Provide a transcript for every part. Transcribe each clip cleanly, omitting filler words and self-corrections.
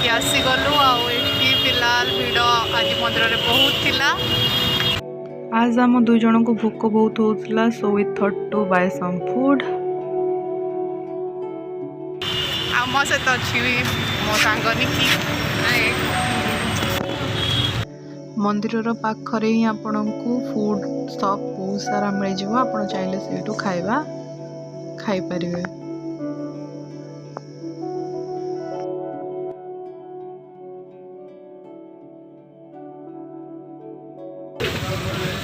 खाई आसीगलु आठी फिलहाल भिड़ आज मंदिर में बहुत थिला। आज आम दुई जन को भोक बहुत होता so we thought to buy some food. आम सहित अच्छी मो सांग निकी। मंदिर पाखरे ही आपण को फूड शॉप बहुत सारा मिल जाव आप चाहिए से खाइबा खाई परिवे।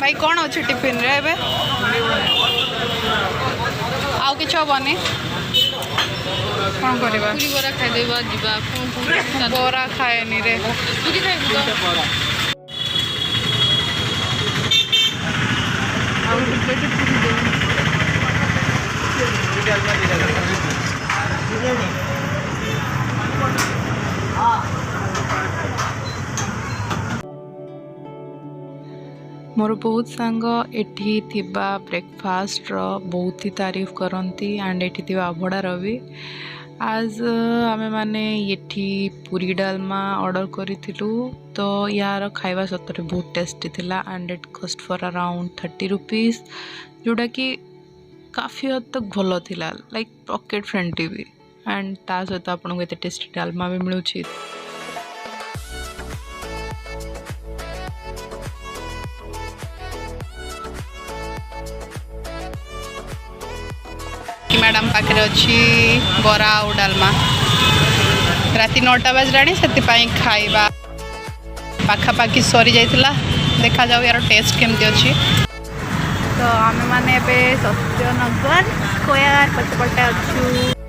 भाई कौन अच्छे टिफिन रे एबे आउ किछ हबनी कौन करबा पूरी बरा खाइ देबा जिबा बरा खाएनी रे पूरी खाइबु तो आउ प्लेट पूरी दे मोर बहुत सांग एठी थिबा ब्रेकफास्ट रो बहुत ही तारीफ करती एंड एठी थिबा अभड़ा भी। आज आमे माने एठी पूरी डालमा ऑर्डर करिथिलु तो यार खाइबा सतरे बहुत टेस्टी थिला and it cost for around 30 rupees जोड़ा कि काफ़ी हद तक भलो थिला लाइक पॉकेट फ्रेंडली भी एंड ता सहित आपन एते टेस्टी डालमा भी मिलुछि। मैडम पाखे अच्छी बरा और डालमा राति 9टा बजलानी से खाइबा पाखापाखि सरी जाइतिला। देखा जाऊ यार टेस्ट केमती अच्छी। तो आमे माने एबे सत्यनगर स्क्वायर पछपटे अच्छू।